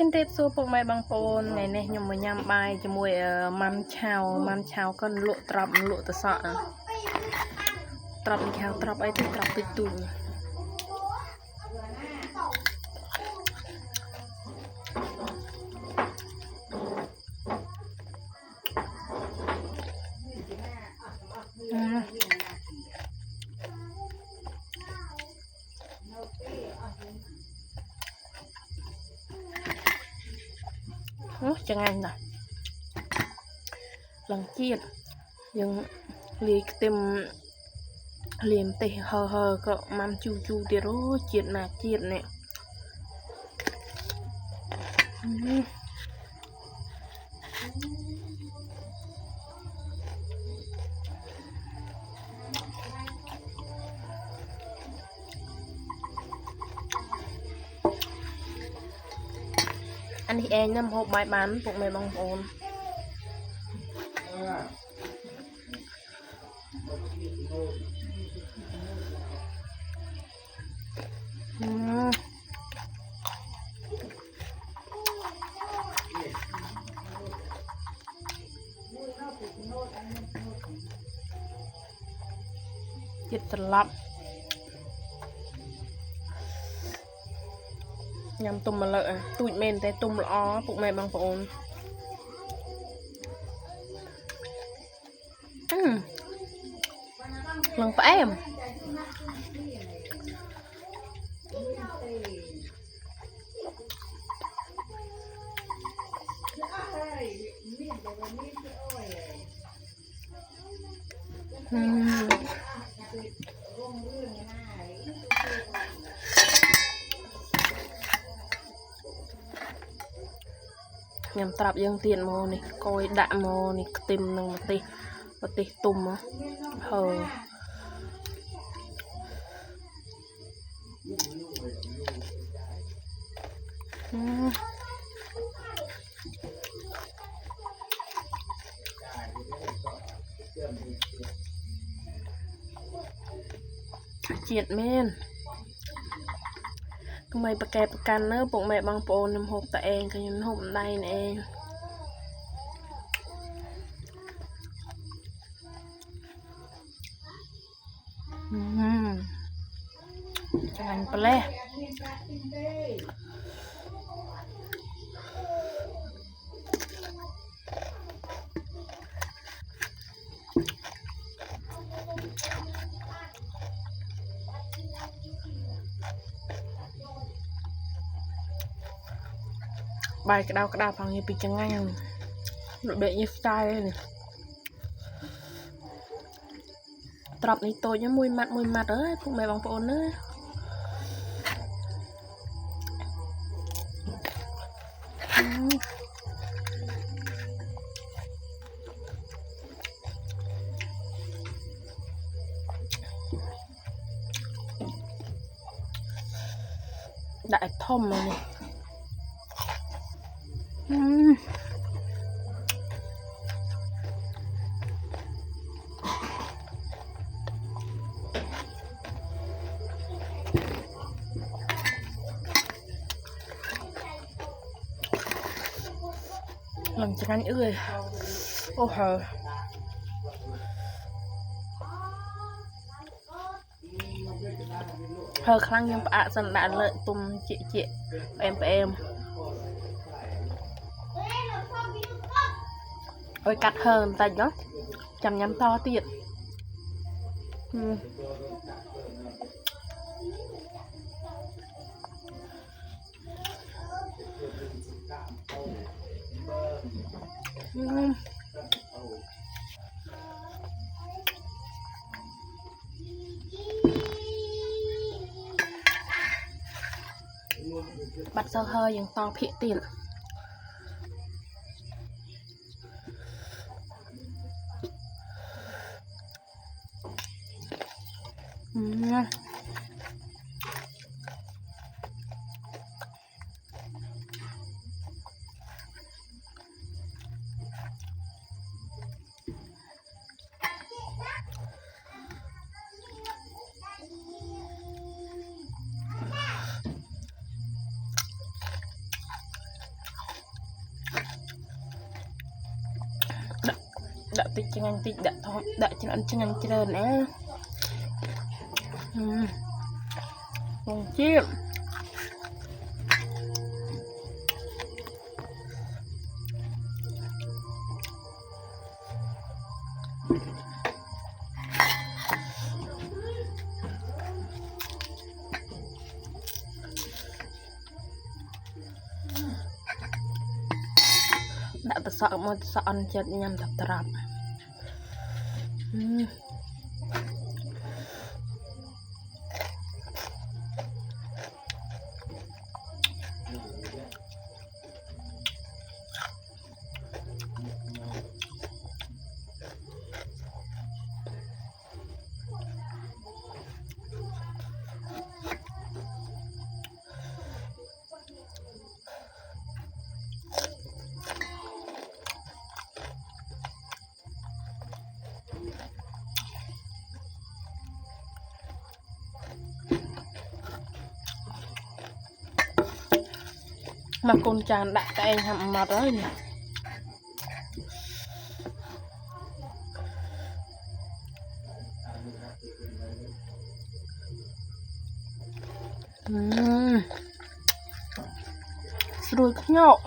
จันเทปซูพวกแม่บางปนไงเนี่ยยมมายำใบจมวยมันเชาก็ลวกตรับลวกตะสะตรับแควตรับไอ้ที่ตรับติดตุ่มจังไงน่ะหลังจีดยังเลียเต็มเลียมเตะเฮอก็มันจูเดี๋ยวจีดหนักจีดเนี่ยอันนี้เองน้ำหกใบบ้านพวกแม่บางปนจิตสลับยำตุ่มมาเลยตุ่มเมนแต่ตุ่มล้อพวกแม่บางปนลองไปเอ็มยำตรับยังเตียนโมนี่กอยดะโมนี่เต็มนึงมาติตุ่มอ่ะเจียดเมนทำไมประกันเนอะพวกแม่บางปนน้ำหกแต่เองก็ยังหกได้เองจังไปเลยใบกระดาษพังยังปีจังไงหลุดเบะยี่สไตล์เลยตรับในตัวยังมวยมัดเอ้ยพวกแม่บางปนเนอะได้ท่อมเลยเนี่ยหลังจากนั้นโอ้โหครั้งยังปะสันดานเลยตุ่มเจี๊ยเอ็มโอ้ยกัดแต่เนาะจำยำto tiệt bắt sơ hơiยังtoเพี้ยติด ដាក់តិចឆ្ងាញ់តិចដាក់ធំដាក់ច្រើនឆ្ងាញ់ច្រើនណាបងជាតិដាក់ទៅសក់មកទៅសក់អន់ចិត្តញ៉ាំតែត្រាប់មកកូនចានដាក់តែឯងហាំមកហើយនេះស្រួយខ្ញក់